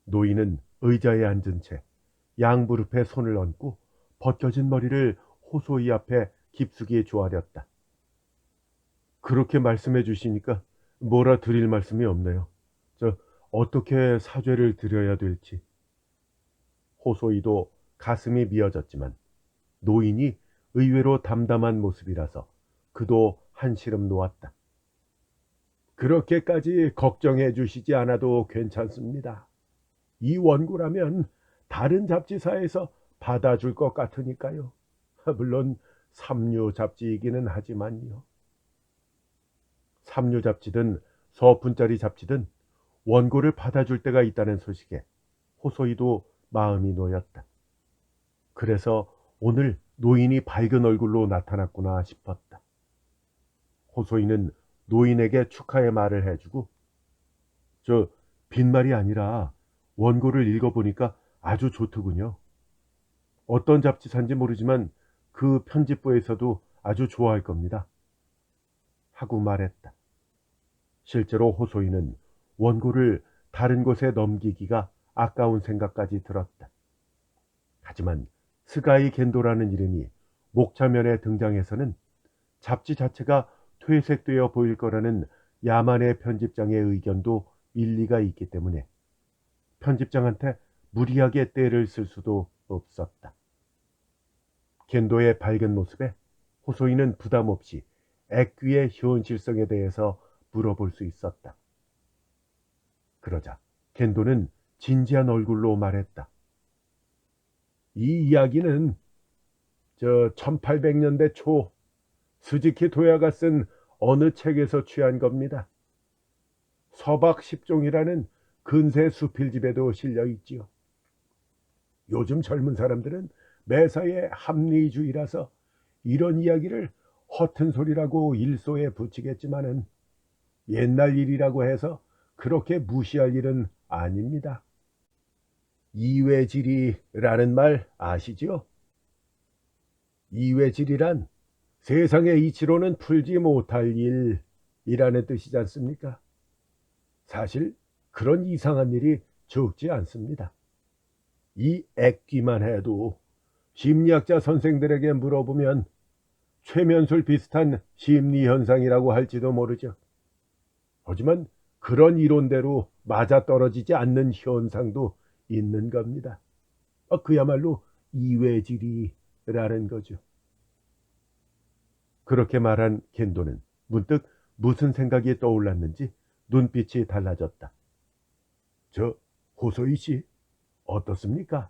노인은 의자에 앉은 채 양무릎에 손을 얹고 벗겨진 머리를 호소이 앞에 깊숙이 조아렸다. 그렇게 말씀해 주시니까 뭐라 드릴 말씀이 없네요. 어떻게 사죄를 드려야 될지. 호소이도 가슴이 미어졌지만 노인이 의외로 담담한 모습이라서 그도 한시름 놓았다. 그렇게까지 걱정해 주시지 않아도 괜찮습니다. 이 원고라면 다른 잡지사에서 받아줄 것 같으니까요. 물론 삼류 잡지이기는 하지만요. 삼류 잡지든 서푼짜리 잡지든 원고를 받아줄 때가 있다는 소식에 호소이도 마음이 놓였다. 그래서 오늘 노인이 밝은 얼굴로 나타났구나 싶었다. 호소이는 노인에게 축하의 말을 해주고 저 빈말이 아니라 원고를 읽어보니까 아주 좋더군요. 어떤 잡지사인지 모르지만 그 편집부에서도 아주 좋아할 겁니다. 하고 말했다. 실제로 호소이는 원고를 다른 곳에 넘기기가 아까운 생각까지 들었다. 하지만 스가이 겐도라는 이름이 목차면에 등장해서는 잡지 자체가 퇴색되어 보일 거라는 야만의 편집장의 의견도 일리가 있기 때문에 편집장한테 무리하게 떼를 쓸 수도 없었다. 겐도의 밝은 모습에 호소이는 부담 없이 액귀의 현실성에 대해서 물어볼 수 있었다. 그러자 겐도는 진지한 얼굴로 말했다. 이 이야기는 1800년대 초 스즈키 도야가 쓴 어느 책에서 취한 겁니다. 서박 10종이라는 근세 수필집에도 실려 있지요. 요즘 젊은 사람들은 매사에 합리주의라서 이런 이야기를 허튼 소리라고 일소에 붙이겠지만은 옛날 일이라고 해서 그렇게 무시할 일은 아닙니다. 이외질이라는 말 아시죠? 이외질이란 세상의 이치로는 풀지 못할 일이라는 뜻이지 않습니까? 사실 그런 이상한 일이 적지 않습니다. 이 액귀만 해도 심리학자 선생들에게 물어보면 최면술 비슷한 심리현상이라고 할지도 모르죠. 하지만 그런 이론대로 맞아떨어지지 않는 현상도 있는 겁니다. 그야말로 이외질이라는 거죠. 그렇게 말한 겐도는 문득 무슨 생각이 떠올랐는지 눈빛이 달라졌다. 호소이 씨, 어떻습니까?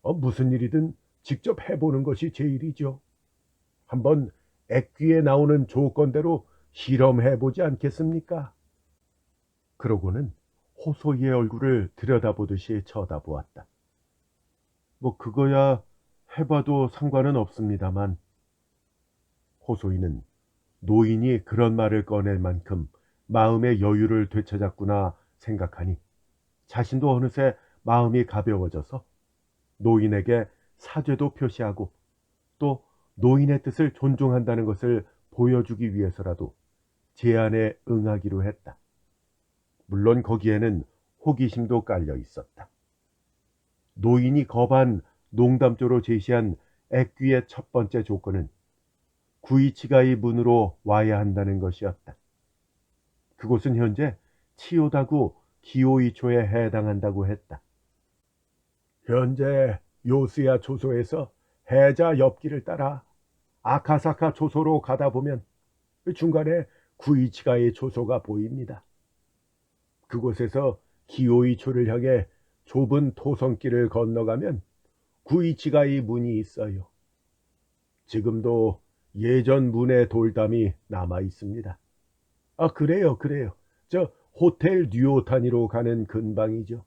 무슨 일이든 직접 해보는 것이 제일이죠. 한번 액귀에 나오는 조건대로 실험해보지 않겠습니까? 그러고는 호소이의 얼굴을 들여다보듯이 쳐다보았다. 그거야 해봐도 상관은 없습니다만. 호소이는 노인이 그런 말을 꺼낼 만큼 마음의 여유를 되찾았구나 생각하니 자신도 어느새 마음이 가벼워져서 노인에게 사죄도 표시하고 또 노인의 뜻을 존중한다는 것을 보여주기 위해서라도 제안에 응하기로 했다. 물론 거기에는 호기심도 깔려 있었다. 노인이 거반 농담조로 제시한 액귀의 첫 번째 조건은 구이치가이 문으로 와야 한다는 것이었다. 그곳은 현재 치요다구 기오이초에 해당한다고 했다. 현재 요스야 초소에서 해자 옆길을 따라 아카사카 초소로 가다 보면 중간에 구이치가이 초소가 보입니다. 그곳에서 기오이초를 향해 좁은 토성길을 건너가면 구이치가이 문이 있어요. 지금도 예전 문의 돌담이 남아 있습니다. 그래요. 저 호텔 뉴오타니로 가는 근방이죠.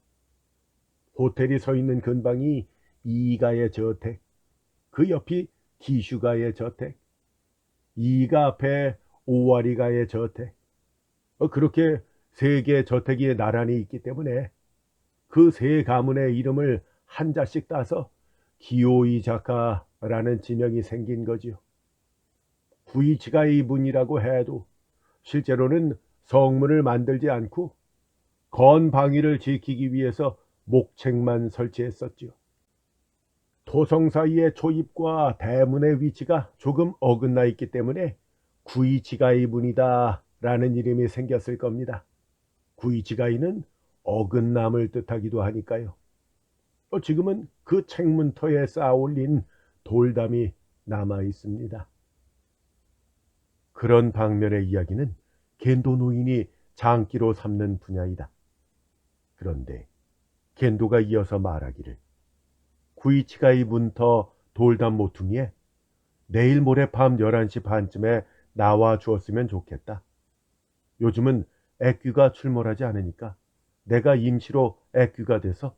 호텔이 서 있는 근방이 이가의 저택, 그 옆이 기슈가의 저택, 이가 앞에 오와리가의 저택, 그렇게 세 개의 저택이 나란히 있기 때문에 그 세 가문의 이름을 한자씩 따서 기오이자카라는 지명이 생긴 거지요. 구이치가이 문이라고 해도 실제로는 성문을 만들지 않고 건방위를 지키기 위해서 목책만 설치했었지요. 토성 사이의 초입과 대문의 위치가 조금 어긋나 있기 때문에 구이치가이 문이다 라는 이름이 생겼을 겁니다. 구이치가이는 어긋남을 뜻하기도 하니까요. 지금은 그 책문터에 쌓아올린 돌담이 남아 있습니다. 그런 방면의 이야기는 겐도 노인이 장기로 삼는 분야이다. 그런데 겐도가 이어서 말하기를, 구이치가이 문터 돌담 모퉁이에 내일 모레 밤 11시 반쯤에 나와 주었으면 좋겠다. 요즘은 애귀가 출몰하지 않으니까 내가 임시로 애귀가 돼서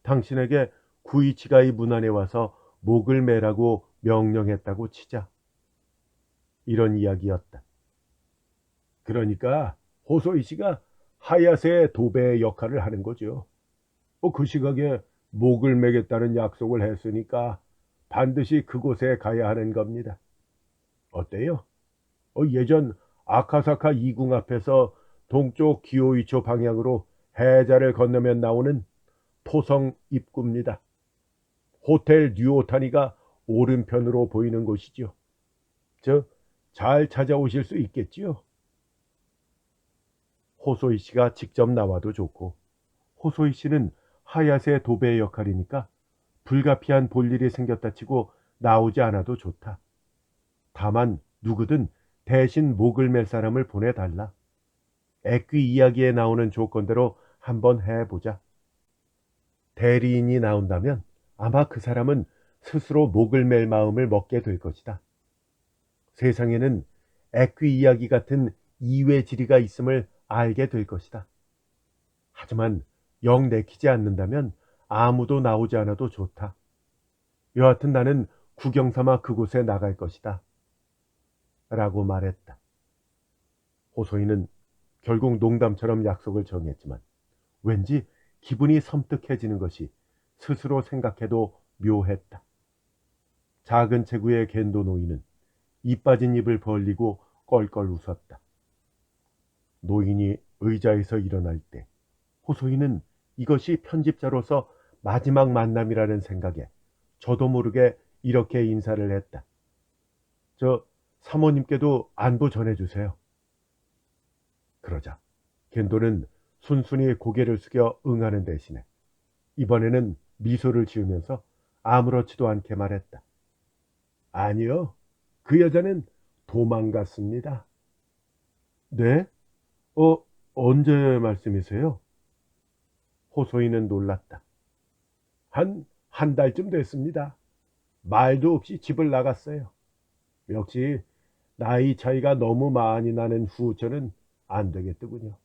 당신에게 구이치가이 문 안에 와서 목을 매라고 명령했다고 치자. 이런 이야기였다. 그러니까 호소이 씨가 하야세 도배의 역할을 하는 거죠. 그 시각에 목을 매겠다는 약속을 했으니까 반드시 그곳에 가야 하는 겁니다. 어때요? 예전 아카사카 이궁 앞에서 동쪽 기요이초 방향으로 해자를 건너면 나오는 토성 입구입니다. 호텔 뉴오타니가 오른편으로 보이는 곳이죠. 잘 찾아오실 수 있겠지요? 호소이 씨가 직접 나와도 좋고, 호소이 씨는 하야세 도배의 역할이니까 불가피한 볼일이 생겼다 치고 나오지 않아도 좋다. 다만 누구든 대신 목을 맬 사람을 보내달라. 애귀 이야기에 나오는 조건대로 한번 해보자. 대리인이 나온다면 아마 그 사람은 스스로 목을 맬 마음을 먹게 될 것이다. 세상에는 애귀 이야기 같은 이외지리가 있음을 알게 될 것이다. 하지만 영 내키지 않는다면 아무도 나오지 않아도 좋다. 여하튼 나는 구경 삼아 그곳에 나갈 것이다. 라고 말했다. 호소이는 결국 농담처럼 약속을 정했지만 왠지 기분이 섬뜩해지는 것이 스스로 생각해도 묘했다. 작은 체구의 겐도 노인은 입 빠진 입을 벌리고 껄껄 웃었다. 노인이 의자에서 일어날 때 호소이는 이것이 편집자로서 마지막 만남이라는 생각에 저도 모르게 이렇게 인사를 했다. 사모님께도 안부 전해주세요. 그러자 겐도는 순순히 고개를 숙여 응하는 대신에 이번에는 미소를 지으면서 아무렇지도 않게 말했다. 아니요, 그 여자는 도망갔습니다. 네? 언제 말씀이세요? 호소이는 놀랐다. 한 달쯤 됐습니다. 말도 없이 집을 나갔어요. 역시 나이 차이가 너무 많이 나는 후처는 안 되겠더군요.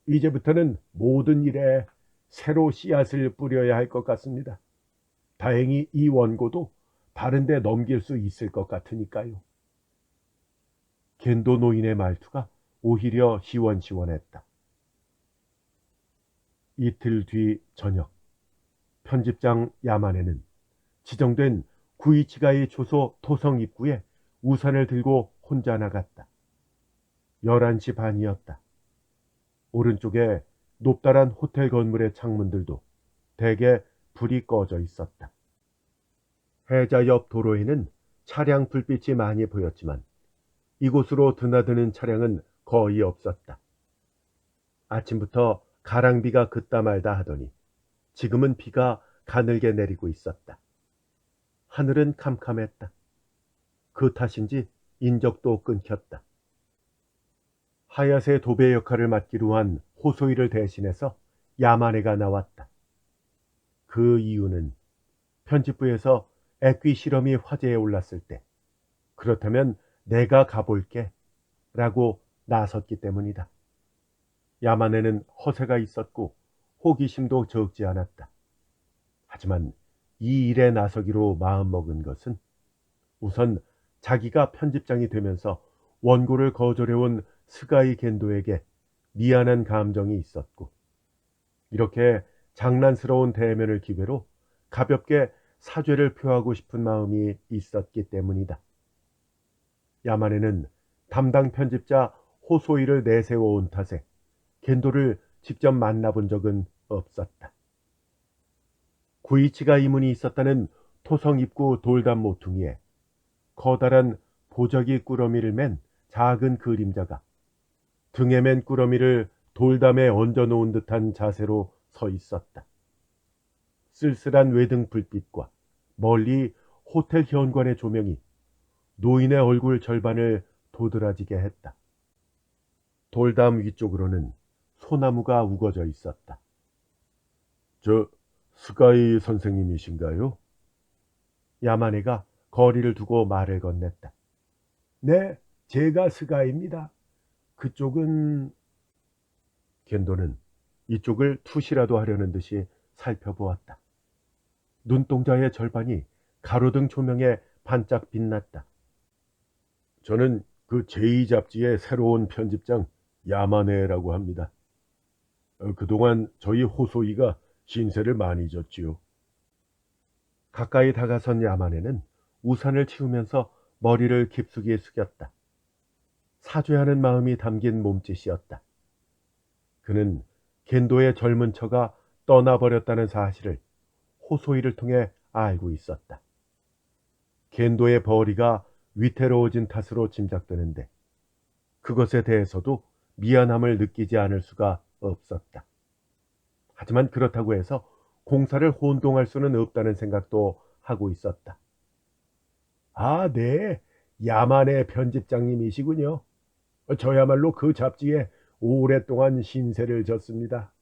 이제부터는 모든 일에 새로 씨앗을 뿌려야 할 것 같습니다. 다행히 이 원고도 다른 데 넘길 수 있을 것 같으니까요. 겐도 노인의 말투가 오히려 시원시원했다. 이틀 뒤 저녁, 편집장 야만에는 지정된 구이치가이 초소 토성 입구에 우산을 들고 혼자 나갔다. 11시 반이었다. 오른쪽에 높다란 호텔 건물의 창문들도 대개 불이 꺼져 있었다. 해자 옆 도로에는 차량 불빛이 많이 보였지만 이곳으로 드나드는 차량은 거의 없었다. 아침부터 가랑비가 긋다 말다 하더니 지금은 비가 가늘게 내리고 있었다. 하늘은 캄캄했다. 그 탓인지 인적도 끊겼다. 하야세 도배 역할을 맡기로 한 호소이를 대신해서 야마네가 나왔다. 그 이유는 편집부에서 애귀 실험이 화제에 올랐을 때 그렇다면 내가 가볼게 라고 나섰기 때문이다. 야마네는 허세가 있었고 호기심도 적지 않았다. 하지만 이 일에 나서기로 마음먹은 것은 우선 자기가 편집장이 되면서 원고를 거절해온 스가이 겐도에게 미안한 감정이 있었고 이렇게 장난스러운 대면을 기회로 가볍게 사죄를 표하고 싶은 마음이 있었기 때문이다. 야마네는 담당 편집자 호소이를 내세워온 탓에 겐도를 직접 만나본 적은 없었다. 구이치가 이문이 있었다는 토성 입구 돌담 모퉁이에 커다란 보자기 꾸러미를 맨 작은 그림자가 등에 맨 꾸러미를 돌담에 얹어놓은 듯한 자세로 서 있었다. 쓸쓸한 외등 불빛과 멀리 호텔 현관의 조명이 노인의 얼굴 절반을 도드라지게 했다. 돌담 위쪽으로는 소나무가 우거져 있었다. 저 스가이 선생님이신가요? 야마네가 거리를 두고 말을 건넸다. 네, 제가 스가입니다. 그쪽은... 겐도는 이쪽을 투시라도 하려는 듯이 살펴보았다. 눈동자의 절반이 가로등 조명에 반짝 빛났다. 저는 그 제2 잡지의 새로운 편집장 야마네라고 합니다. 그동안 저희 호소이가 신세를 많이 졌지요. 가까이 다가선 야마네는 우산을 치우면서 머리를 깊숙이 숙였다. 사죄하는 마음이 담긴 몸짓이었다. 그는 겐도의 젊은 처가 떠나버렸다는 사실을 호소이를 통해 알고 있었다. 겐도의 벌이가 위태로워진 탓으로 짐작되는데 그것에 대해서도 미안함을 느끼지 않을 수가 없었다. 하지만 그렇다고 해서 공사를 혼동할 수는 없다는 생각도 하고 있었다. 아, 네. 야만의 편집장님이시군요. 저야말로 그 잡지에 오랫동안 신세를 졌습니다.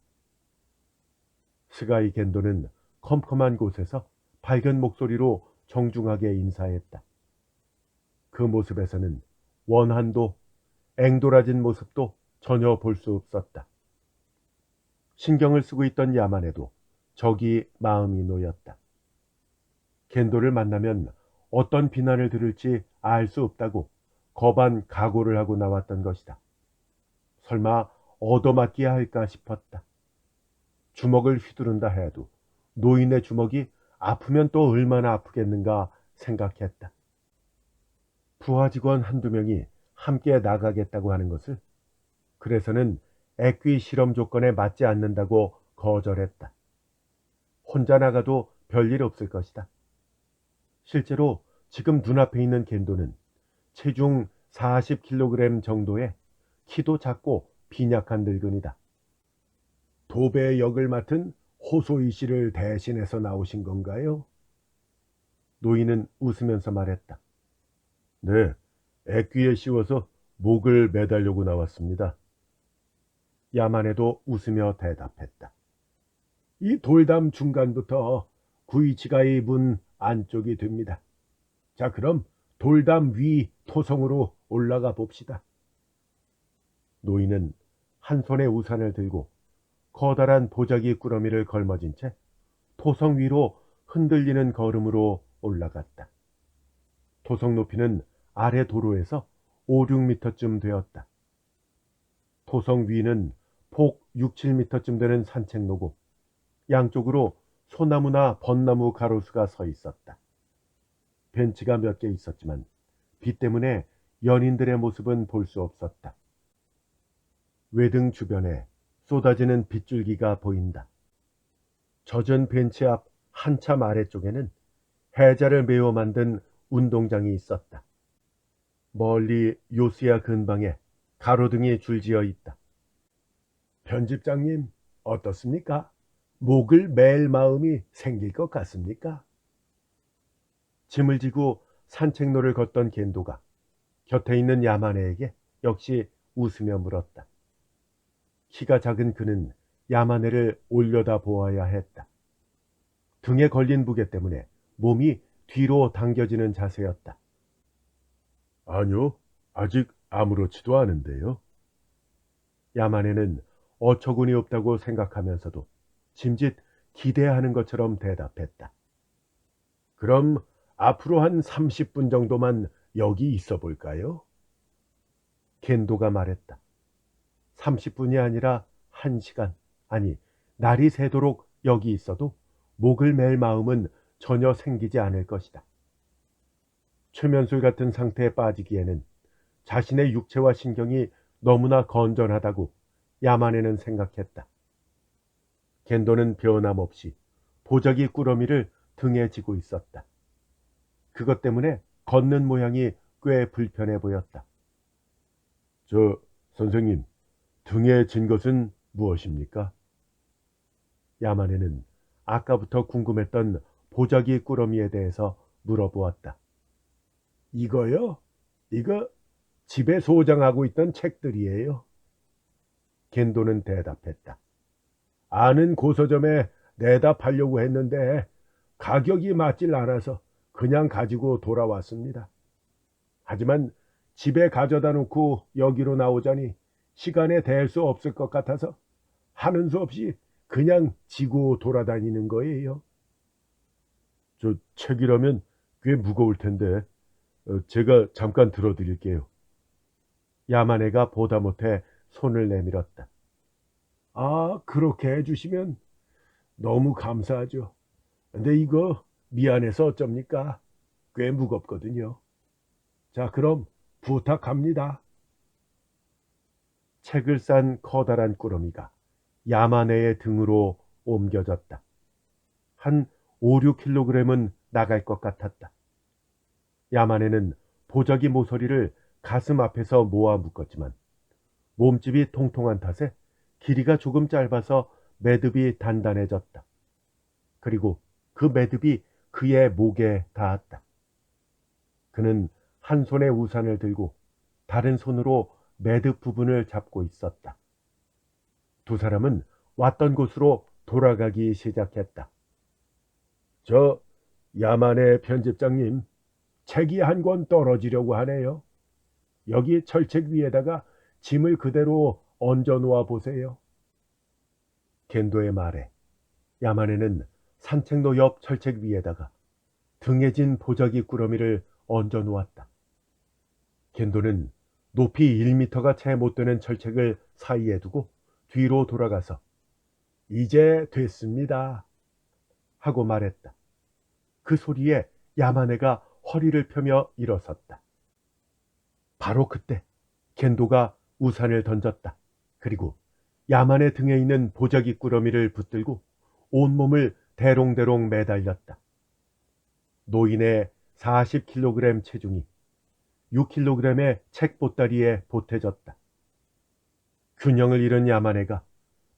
스가이 겐도는 컴컴한 곳에서 밝은 목소리로 정중하게 인사했다. 그 모습에서는 원한도 앵돌아진 모습도 전혀 볼 수 없었다. 신경을 쓰고 있던 야만에도 적이 마음이 놓였다. 겐도를 만나면 어떤 비난을 들을지 알 수 없다고 거반 각오를 하고 나왔던 것이다. 설마 얻어맞기야 할까 싶었다. 주먹을 휘두른다 해도 노인의 주먹이 아프면 또 얼마나 아프겠는가 생각했다. 부하 직원 한두 명이 함께 나가겠다고 하는 것을 그래서는 액귀 실험 조건에 맞지 않는다고 거절했다. 혼자 나가도 별일 없을 것이다. 실제로 지금 눈앞에 있는 겐도는 체중 40kg 정도의 키도 작고 빈약한 늙은이다. 도배 역을 맡은 호소이 씨를 대신해서 나오신 건가요? 노인은 웃으면서 말했다. 네, 액귀에 씌워서 목을 매달려고 나왔습니다. 야만에도 웃으며 대답했다. 이 돌담 중간부터 구이치가이 문 안쪽이 됩니다. 자, 그럼 돌담 위 토성으로 올라가 봅시다. 노인은 한 손에 우산을 들고 커다란 보자기 꾸러미를 걸머진 채 토성 위로 흔들리는 걸음으로 올라갔다. 토성 높이는 아래 도로에서 5, 6m쯤 되었다. 토성 위는 폭 6, 7m쯤 되는 산책로고 양쪽으로 소나무나 벚나무 가로수가 서 있었다. 벤치가 몇 개 있었지만 비 때문에 연인들의 모습은 볼 수 없었다. 외등 주변에 쏟아지는 빗줄기가 보인다. 젖은 벤치 앞 한참 아래쪽에는 해자를 메워 만든 운동장이 있었다. 멀리 요수야 근방에 가로등이 줄지어 있다. 편집장님, 어떻습니까? 목을 맬 마음이 생길 것 같습니까? 짐을 지고 산책로를 걷던 겐도가 곁에 있는 야마네에게 역시 웃으며 물었다. 키가 작은 그는 야마네를 올려다 보아야 했다. 등에 걸린 무게 때문에 몸이 뒤로 당겨지는 자세였다. 아니요, 아직 아무렇지도 않은데요. 야마네는 어처구니 없다고 생각하면서도 짐짓 기대하는 것처럼 대답했다. 그럼 앞으로 한 30분 정도만 여기 있어 볼까요? 겐도가 말했다. 30분이 아니라 1시간, 아니 날이 새도록 여기 있어도 목을 맬 마음은 전혀 생기지 않을 것이다. 최면술 같은 상태에 빠지기에는 자신의 육체와 신경이 너무나 건전하다고 야만에는 생각했다. 겐도는 변함없이 보자기 꾸러미를 등에 지고 있었다. 그것 때문에 걷는 모양이 꽤 불편해 보였다. 선생님, 등에 진 것은 무엇입니까? 야만에는 아까부터 궁금했던 보자기 꾸러미에 대해서 물어보았다. 이거요? 이거 집에 소장하고 있던 책들이에요. 겐도는 대답했다. 아는 고서점에 내다 팔려고 했는데 가격이 맞질 않아서 그냥 가지고 돌아왔습니다. 하지만 집에 가져다 놓고 여기로 나오자니 시간에 댈 수 없을 것 같아서 하는 수 없이 그냥 지고 돌아다니는 거예요. 저 책이라면 꽤 무거울 텐데 제가 잠깐 들어드릴게요. 야만애가 보다 못해 손을 내밀었다. 아, 그렇게 해주시면 너무 감사하죠. 근데 이거 미안해서 어쩝니까? 꽤 무겁거든요. 자, 그럼 부탁합니다. 책을 싼 커다란 꾸러미가 야만애의 등으로 옮겨졌다. 한 5, 6kg은 나갈 것 같았다. 야만애는 보자기 모서리를 가슴 앞에서 모아 묶었지만 몸집이 통통한 탓에 길이가 조금 짧아서 매듭이 단단해졌다. 그리고 그 매듭이 그의 목에 닿았다. 그는 한 손에 우산을 들고 다른 손으로 매듭 부분을 잡고 있었다. 두 사람은 왔던 곳으로 돌아가기 시작했다. 저 야만의 편집장님, 책이 한 권 떨어지려고 하네요. 여기 철책 위에다가 짐을 그대로 얹어 놓아 보세요. 겐도의 말에 야만에는 산책로 옆 철책 위에다가 등에 진 보자기 꾸러미를 얹어 놓았다. 겐도는 높이 1m가 채 못 되는 철책을 사이에 두고 뒤로 돌아가서 이제 됐습니다 하고 말했다. 그 소리에 야마네가 허리를 펴며 일어섰다. 바로 그때 겐도가 우산을 던졌다. 그리고 야만의 등에 있는 보자기 꾸러미를 붙들고 온몸을 대롱대롱 매달렸다. 노인의 40kg 체중이 6kg의 책 보따리에 보태졌다. 균형을 잃은 야마네가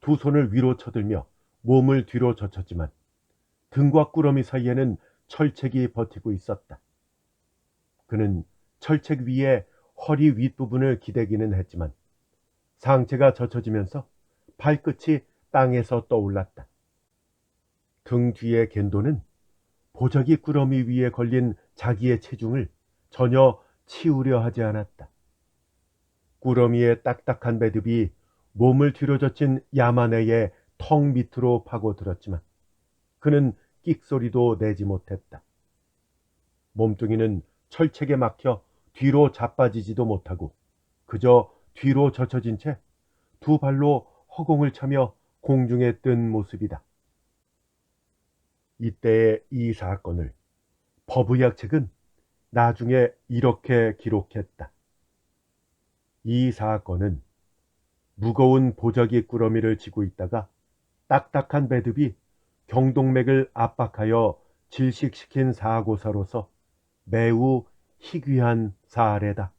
두 손을 위로 쳐들며 몸을 뒤로 젖혔지만 등과 꾸러미 사이에는 철책이 버티고 있었다. 그는 철책 위에 허리 윗부분을 기대기는 했지만 상체가 젖혀지면서 발끝이 땅에서 떠올랐다. 등 뒤의 겐도는 보자기 꾸러미 위에 걸린 자기의 체중을 전혀 치우려 하지 않았다. 꾸러미의 딱딱한 매듭이 몸을 뒤로 젖힌 야마네의 턱 밑으로 파고들었지만 그는 끽소리도 내지 못했다. 몸뚱이는 철책에 막혀 뒤로 자빠지지도 못하고 그저 뒤로 젖혀진 채 두 발로 허공을 차며 공중에 뜬 모습이다. 이때의 이 사건을 버브약 책은 나중에 이렇게 기록했다. 이 사건은 무거운 보자기 꾸러미를 쥐고 있다가 딱딱한 매듭이 경동맥을 압박하여 질식시킨 사고사로서 매우 희귀한 사례다.